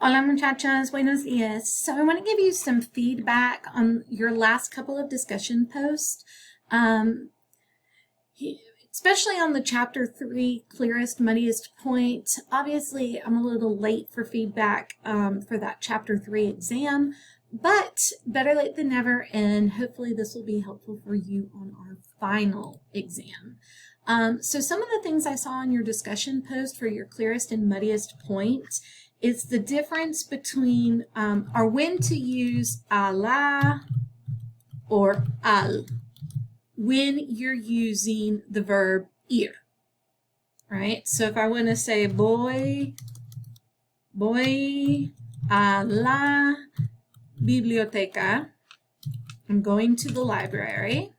Hola muchachas, buenos dias. So I want to give you some feedback on your last couple of discussion posts, especially on the chapter 3, clearest, muddiest point. Obviously, I'm a little late for feedback for that chapter 3 exam, but better late than never, and hopefully this will be helpful for you on our final exam. So some of the things I saw in your discussion post for your clearest and muddiest point is the difference between or when to use a la or al when you're using the verb ir, right? So if I want to say voy a la biblioteca, I'm going to the library,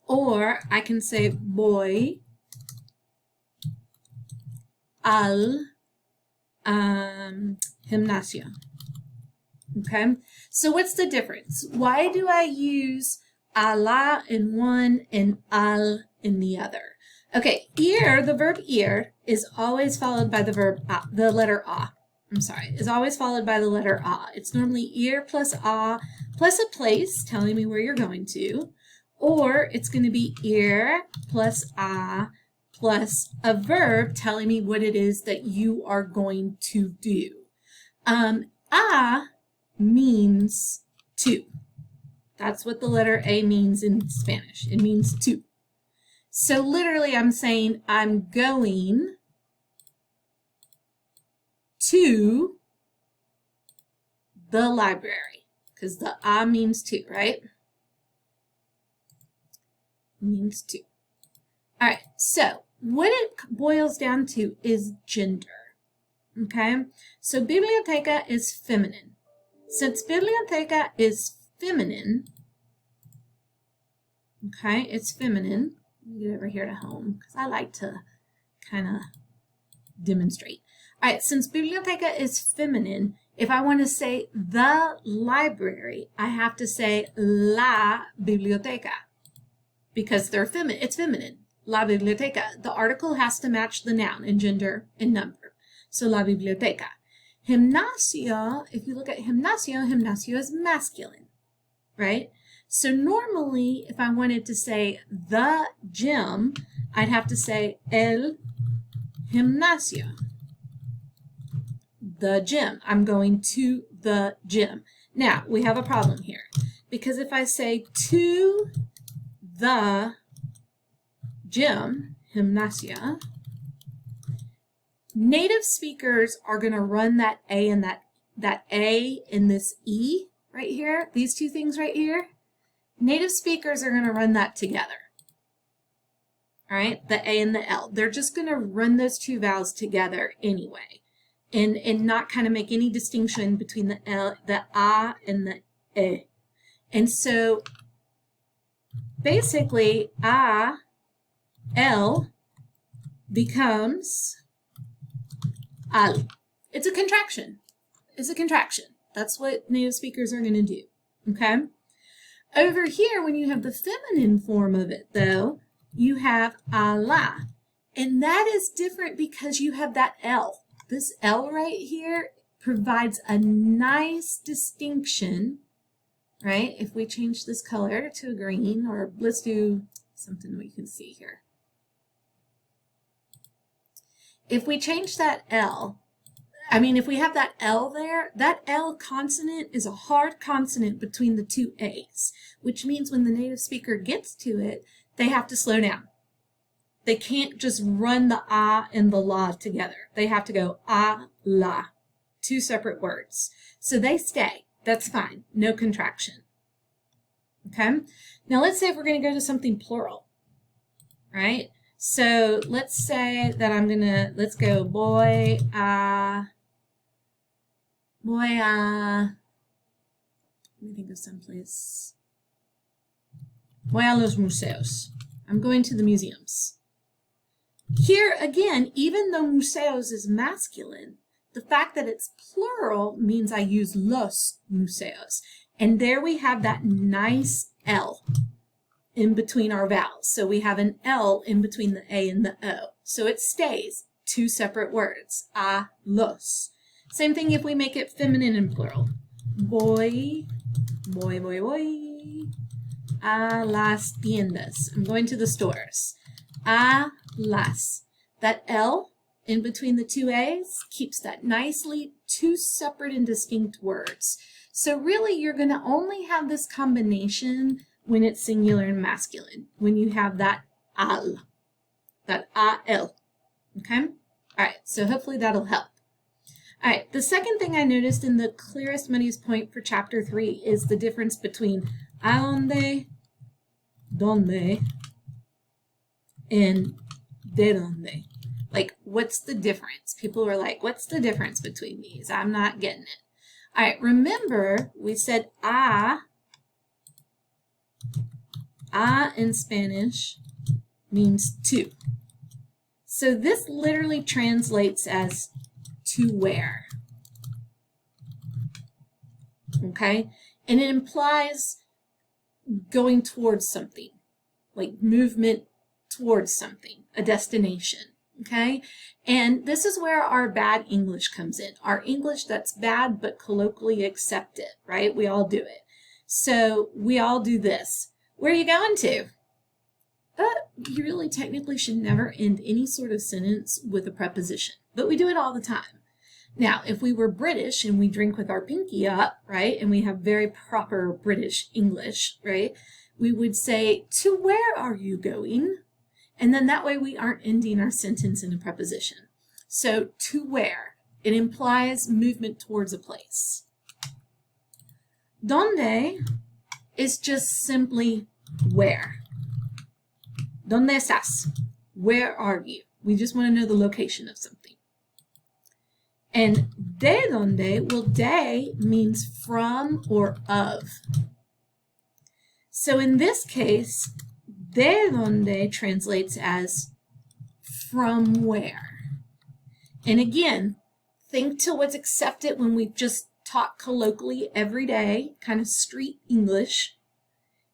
or I can say voy al gimnasio. Okay, so what's the difference? Why do I use a la in one and al in the other? Okay, ir, the verb ir, is always followed by the verb the letter a. Is always followed by the letter a. It's normally ir plus a plus a place telling me where you're going to, or it's going to be ir plus a plus a verb telling me what it is that you are going to do. A means to. That's what the letter A means in Spanish. It means to. So literally I'm saying I'm going to the library, because the A means to, right? Means to. All right, so what it boils down to is gender. Okay, so biblioteca is feminine. Since biblioteca is feminine, okay, it's feminine. Let me get over here to home because I like to kind of demonstrate. All right, since biblioteca is feminine, if I want to say the library, I have to say la biblioteca because they're feminine. It's feminine. La biblioteca. The article has to match the noun in gender and number. So la biblioteca. Gimnasio, if you look at gimnasio, gimnasio is masculine, right? So normally, if I wanted to say the gym, I'd have to say el gimnasio. The gym. I'm going to the gym. Now, we have a problem here, because if I say to the gym, gymnasia, native speakers are going to run that A and that A in this E right here, these two things right here. Native speakers are going to run that together. All right, the A and the L. They're just going to run those two vowels together anyway, and not kind of make any distinction between the L, the A and the E. And so basically, A, L becomes al. It's a contraction. It's a contraction. That's what native speakers are going to do. Okay? Over here, when you have the feminine form of it, though, you have a la. And that is different because you have that L. This L right here provides a nice distinction, right? If we change this color to a green, or let's do something we can see here. If we change that L, if we have that L there, that L consonant is a hard consonant between the two A's, which means when the native speaker gets to it, they have to slow down. They can't just run the A and the la together. They have to go a, la, two separate words. So they stay. That's fine. No contraction. Okay? Now let's say if we're going to go to something plural, right? So let's say that let's go voy a, let me think of someplace. Voy a los museos. I'm going to the museums. Here again, even though museos is masculine, the fact that it's plural means I use los museos. And there we have that nice L in between our vowels. So we have an L in between the A and the O. So it stays two separate words, a los. Same thing if we make it feminine and plural. Voy, voy, voy, voy a las tiendas. I'm going to the stores. A las. That L in between the two A's keeps that nicely two separate and distinct words. So really you're going to only have this combination when it's singular and masculine, when you have that al, that al. Okay? All right, so hopefully that'll help. All right, the second thing I noticed in the clearest, muddiest point for chapter 3 is the difference between a donde, and de donde. Like, what's the difference? People are like, what's the difference between these? I'm not getting it. All right, remember we said a in Spanish means to. So this literally translates as to where. Okay? And it implies going towards something, like movement towards something, a destination. Okay? And this is where our bad English comes in. Our English that's bad but colloquially accepted, right? We all do it. So we all do this. Where are you going to? You really technically should never end any sort of sentence with a preposition, but we do it all the time. Now, if we were British and we drink with our pinky up, right, and we have very proper British English, right, we would say, to where are you going? And then that way we aren't ending our sentence in a preposition. So, to where? It implies movement towards a place. Donde is just simply where. ¿Dónde estás? Where are you? We just want to know the location of something. And de donde, well, de means from or of. So in this case, de donde translates as from where. And again, think to what's accepted when we just talk colloquially every day, kind of street English,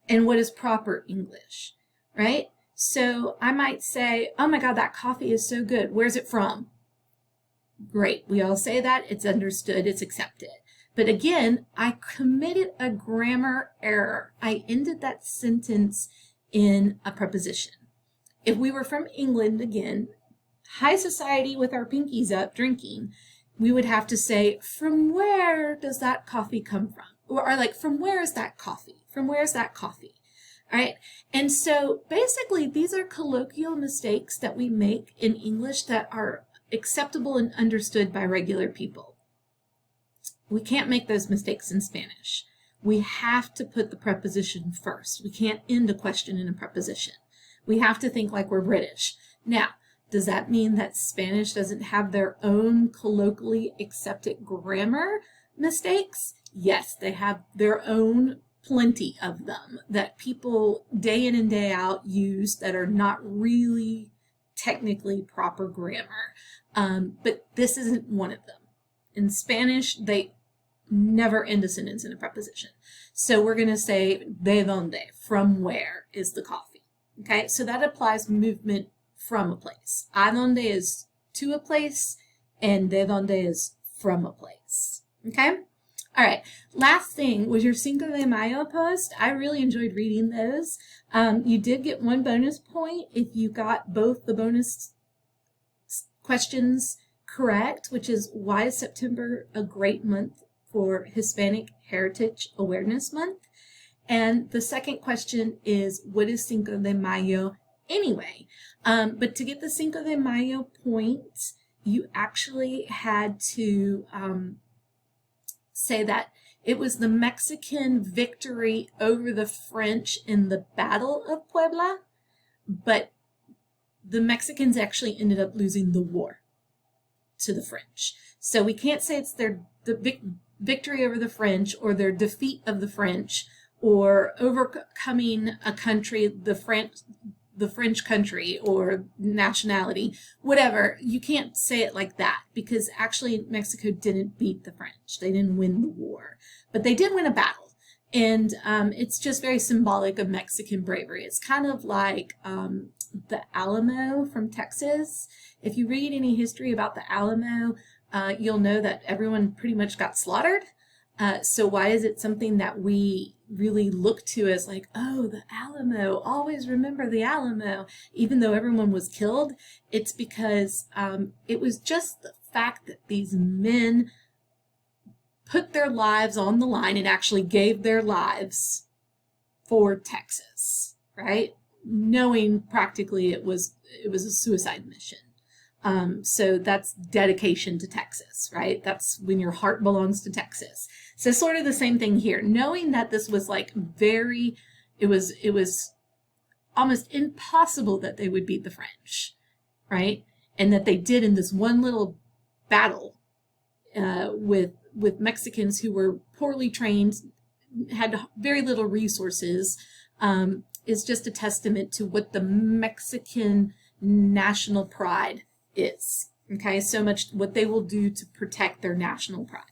and what is proper English, right? So I might say, oh my God, that coffee is so good. Where's it from? Great. We all say that. It's understood. It's accepted. But again, I committed a grammar error. I ended that sentence in a preposition. If we were from England, again, high society with our pinkies up drinking, we would have to say, from where does that coffee come from? Or like, from where is that coffee? From where is that coffee? All right. And so basically these are colloquial mistakes that we make in English that are acceptable and understood by regular people. We can't make those mistakes in Spanish. We have to put the preposition first. We can't end a question in a preposition. We have to think like we're British. Now, does that mean that Spanish doesn't have their own colloquially accepted grammar mistakes? Yes, they have their own, plenty of them that people day in and day out use that are not really technically proper grammar. But this isn't one of them. In Spanish, they never end a sentence in a preposition. So we're going to say de donde, from where is the coffee. Okay, so that applies movement from a place. A donde is to a place, and de donde is from a place. Okay? All right, last thing was your Cinco de Mayo post. I really enjoyed reading those. You did get one bonus point if you got both the bonus questions correct, which is why is September a great month for Hispanic Heritage Awareness Month? And the second question is, what is Cinco de Mayo anyway? But to get the Cinco de Mayo point, you actually had to say that it was the Mexican victory over the French in the Battle of Puebla, but the Mexicans actually ended up losing the war to the French. So we can't say it's the victory over the French or their defeat of the French or overcoming a country, the French country or nationality, whatever. You can't say it like that because actually Mexico didn't beat the French. They didn't win the war, but they did win a battle. And it's just very symbolic of Mexican bravery. It's kind of like the Alamo from Texas. If you read any history about the Alamo, you'll know that everyone pretty much got slaughtered. So why is it something that we really look to as like, oh, the Alamo, always remember the Alamo, even though everyone was killed? It's because it was just the fact that these men put their lives on the line and actually gave their lives for Texas, right? Knowing practically it was a suicide mission. So that's dedication to Texas, right? That's when your heart belongs to Texas. So sort of the same thing here, knowing that this was like it was almost impossible that they would beat the French, right? And that they did in this one little battle with Mexicans who were poorly trained, had very little resources, is just a testament to what the Mexican national pride is. Okay, so much what they will do to protect their national pride.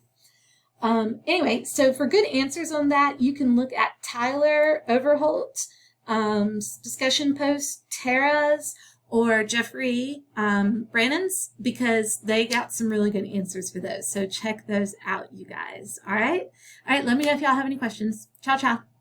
Anyway, so for good answers on that, you can look at Tyler Overholt discussion post, Tara's, or Jeffrey Brannon's, because they got some really good answers for those. So check those out, you guys. All right. Let me know if y'all have any questions. Ciao, ciao.